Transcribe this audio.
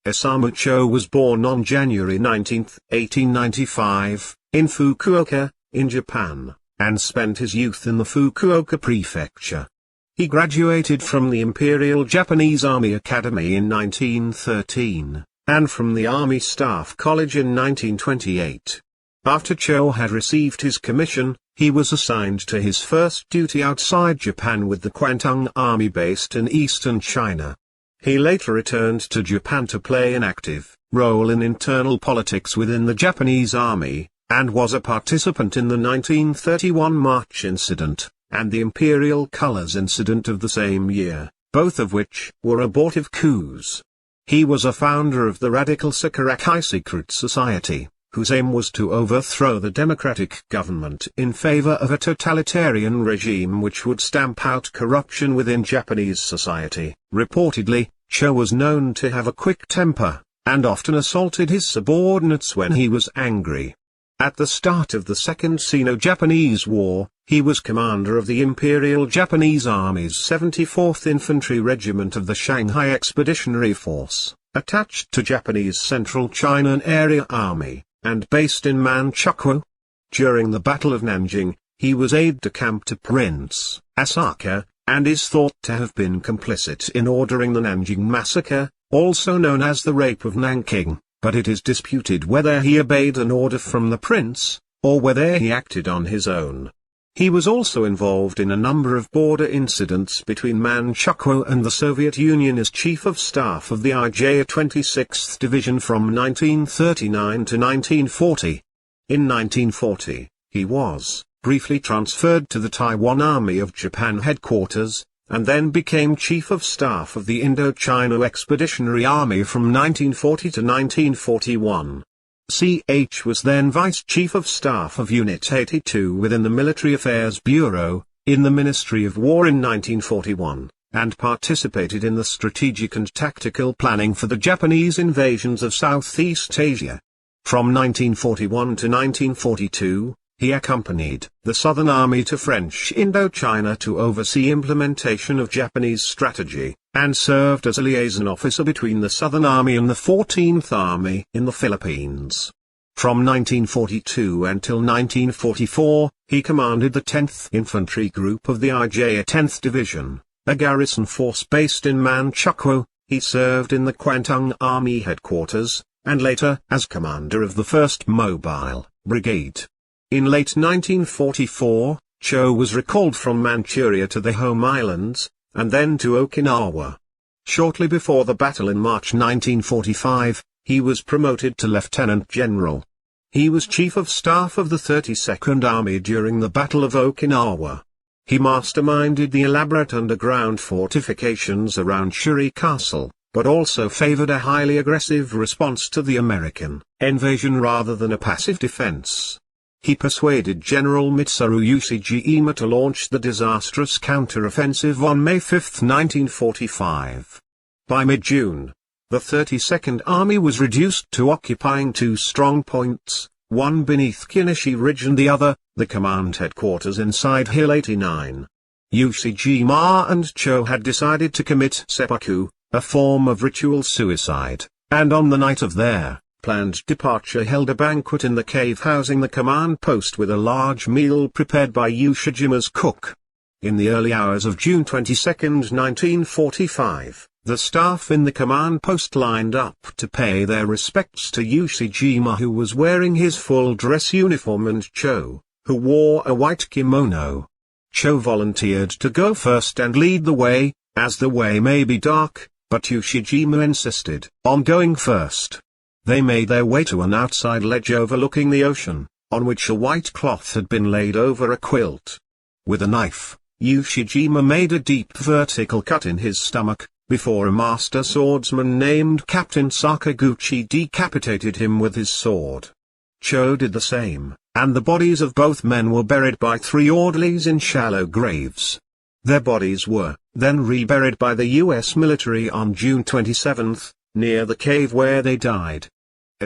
Isamu Chō was born on January 19, 1895, in Fukuoka, in Japan, and spent his youth in the Fukuoka Prefecture. He graduated from the Imperial Japanese Army Academy in 1913, and from the Army Staff College in 1928. After Chō had received his commission, he was assigned to his first duty outside Japan with the Kwantung Army based in eastern China. He later returned to Japan to play an active role in internal politics within the Japanese Army, and was a participant in the 1931 March incident, and the Imperial Colors incident of the same year, both of which were abortive coups. He was a founder of the radical Sakurakai Secret Society, whose aim was to overthrow the democratic government in favor of a totalitarian regime which would stamp out corruption within Japanese society. Reportedly, Chō was known to have a quick temper, and often assaulted his subordinates when he was angry. At the start of the Second Sino-Japanese War, he was commander of the Imperial Japanese Army's 74th Infantry Regiment of the Shanghai Expeditionary Force, attached to Japanese Central China Area Army, and based in Manchukuo. During the Battle of Nanjing, he was aide-de-camp to Prince Asaka, and is thought to have been complicit in ordering the Nanjing Massacre, also known as the Rape of Nanking, but it is disputed whether he obeyed an order from the prince, or whether he acted on his own. He was also involved in a number of border incidents between Manchukuo and the Soviet Union as Chief of Staff of the IJ 26th Division from 1939 to 1940. In 1940, he was briefly transferred to the Taiwan Army of Japan headquarters, and then became Chief of Staff of the Indochina Expeditionary Army from 1940 to 1941. CH was then Vice Chief of Staff of Unit 82 within the Military Affairs Bureau, in the Ministry of War in 1941, and participated in the strategic and tactical planning for the Japanese invasions of Southeast Asia. From 1941 to 1942, he accompanied the Southern Army to French Indochina to oversee implementation of Japanese strategy, and served as a liaison officer between the Southern Army and the 14th Army in the Philippines. From 1942 until 1944, he commanded the 10th Infantry Group of the IJ 10th Division, a garrison force based in Manchukuo. He served in the Kwantung Army headquarters, and later as commander of the 1st Mobile Brigade. In late 1944, Chō was recalled from Manchuria to the home islands, and then to Okinawa. Shortly before the battle in March 1945, he was promoted to lieutenant general. He was Chief of Staff of the 32nd Army during the Battle of Okinawa. He masterminded the elaborate underground fortifications around Shuri Castle, but also favored a highly aggressive response to the American invasion rather than a passive defense. He persuaded General Mitsuru Ushijima to launch the disastrous counter-offensive on May 5, 1945. By mid-June, the 32nd Army was reduced to occupying two strong points, one beneath Kinishi Ridge and the other, the command headquarters inside Hill 89. Ushijima and Chō had decided to commit seppuku, a form of ritual suicide, and on the night of their planned departure held a banquet in the cave housing the command post with a large meal prepared by Ushijima's cook. In the early hours of June 22, 1945, the staff in the command post lined up to pay their respects to Ushijima, who was wearing his full dress uniform, and Chō, who wore a white kimono. Chō volunteered to go first and lead the way, as the way may be dark, but Ushijima insisted on going first. They made their way to an outside ledge overlooking the ocean, on which a white cloth had been laid over a quilt. With a knife, Ushijima made a deep vertical cut in his stomach, before a master swordsman named Captain Sakaguchi decapitated him with his sword. Chō did the same, and the bodies of both men were buried by three orderlies in shallow graves. Their bodies were then reburied by the U.S. military on June 27, near the cave where they died.